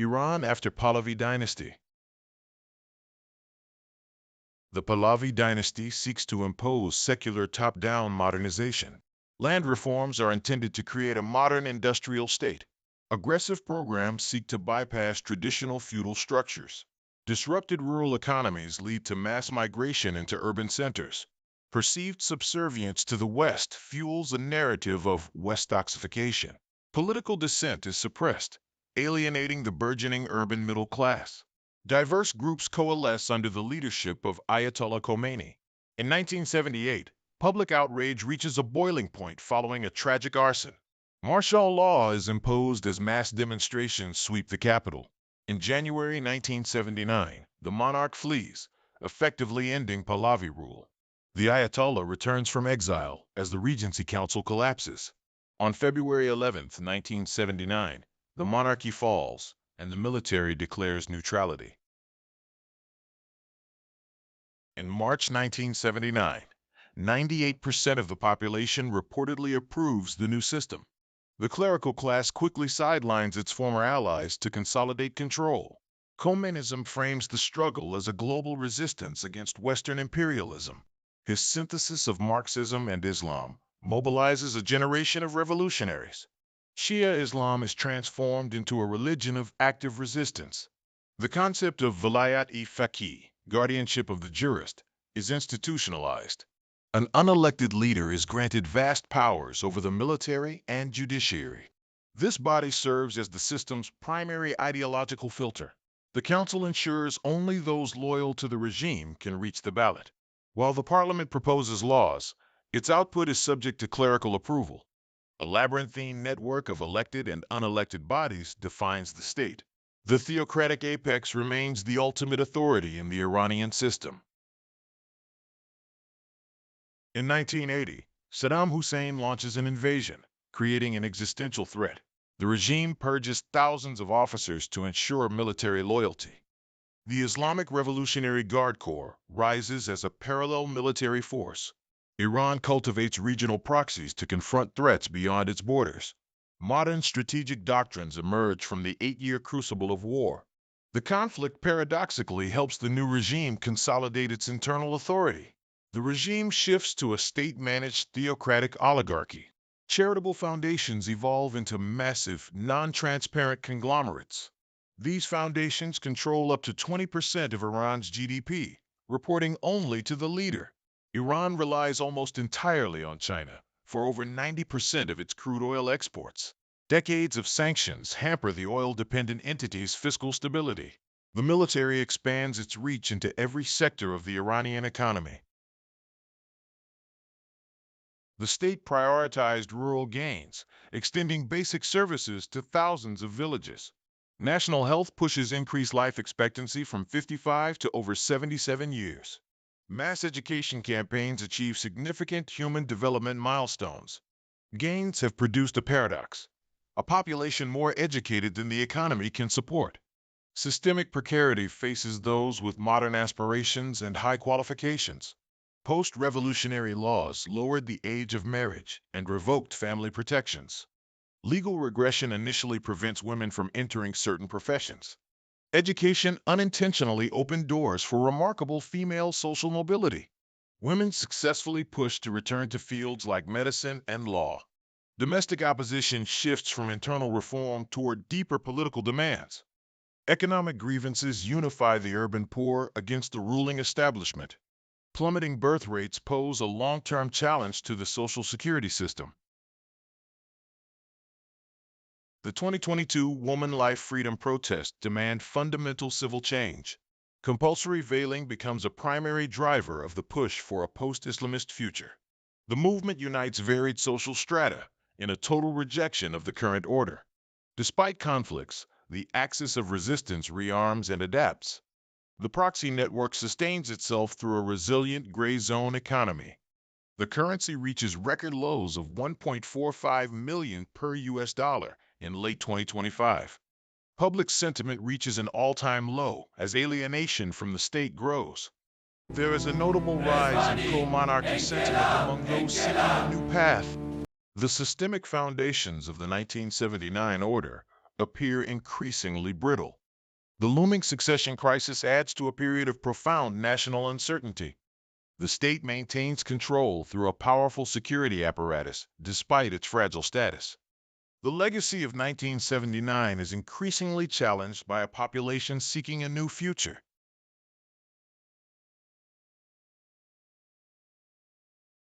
Iran after Pahlavi Dynasty. The Pahlavi dynasty seeks to impose secular top-down modernization. Land reforms are intended to create a modern industrial state. Aggressive programs seek to bypass traditional feudal structures. Disrupted rural economies lead to mass migration into urban centers. Perceived subservience to the West fuels a narrative of Westoxification. Political dissent is suppressed, alienating the burgeoning urban middle class. Diverse groups coalesce under the leadership of Ayatollah Khomeini. In 1978, public outrage reaches a boiling point following a tragic arson. Martial law is imposed as mass demonstrations sweep the capital. In January 1979, the monarch flees, effectively ending Pahlavi rule. The Ayatollah returns from exile as the Regency Council collapses. On February 11, 1979, the monarchy falls, and the military declares neutrality. In March 1979, 98% of the population reportedly approves the new system. The clerical class quickly sidelines its former allies to consolidate control. Khomeinism frames the struggle as a global resistance against Western imperialism. His synthesis of Marxism and Islam mobilizes a generation of revolutionaries. Shia Islam is transformed into a religion of active resistance. The concept of Vilayat-e-Faqih, guardianship of the jurist, is institutionalized. An unelected leader is granted vast powers over the military and judiciary. This body serves as the system's primary ideological filter. The council ensures only those loyal to the regime can reach the ballot. While the parliament proposes laws, its output is subject to clerical approval. A labyrinthine network of elected and unelected bodies defines the state. The theocratic apex remains the ultimate authority in the Iranian system. In 1980, Saddam Hussein launches an invasion, creating an existential threat. The regime purges thousands of officers to ensure military loyalty. The Islamic Revolutionary Guard Corps rises as a parallel military force. Iran cultivates regional proxies to confront threats beyond its borders. Modern strategic doctrines emerge from the 8-year crucible of war. The conflict paradoxically helps the new regime consolidate its internal authority. The regime shifts to a state-managed theocratic oligarchy. Charitable foundations evolve into massive, non-transparent conglomerates. These foundations control up to 20% of Iran's GDP, reporting only to the leader. Iran relies almost entirely on China for over 90% of its crude oil exports. Decades of sanctions hamper the oil-dependent entity's fiscal stability. The military expands its reach into every sector of the Iranian economy. The state prioritized rural gains, extending basic services to thousands of villages. National health pushes increased life expectancy from 55 to over 77 years. Mass education campaigns achieve significant human development milestones. Gains have produced a paradox. A population more educated than the economy can support. Systemic precarity faces those with modern aspirations and high qualifications. Post-revolutionary laws lowered the age of marriage and revoked family protections. Legal regression initially prevents women from entering certain professions. Education unintentionally opened doors for remarkable female social mobility. Women successfully pushed to return to fields like medicine and law. Domestic opposition shifts from internal reform toward deeper political demands. Economic grievances unify the urban poor against the ruling establishment. Plummeting birth rates pose a long-term challenge to the social security system. The 2022 Woman Life Freedom protests demand fundamental civil change. Compulsory veiling becomes a primary driver of the push for a post-Islamist future. The movement unites varied social strata in a total rejection of the current order. Despite conflicts, the axis of resistance rearms and adapts. The proxy network sustains itself through a resilient gray zone economy. The currency reaches record lows of 1.45 million per US dollar in late 2025. Public sentiment reaches an all-time low as alienation from the state grows. There is a notable rise in pro-monarchy sentiment among those seeking a new path. The systemic foundations of the 1979 order, appear increasingly brittle. The looming succession crisis adds to a period of profound national uncertainty. The state maintains control through a powerful security apparatus, despite its fragile status. The legacy of 1979 is increasingly challenged by a population seeking a new future.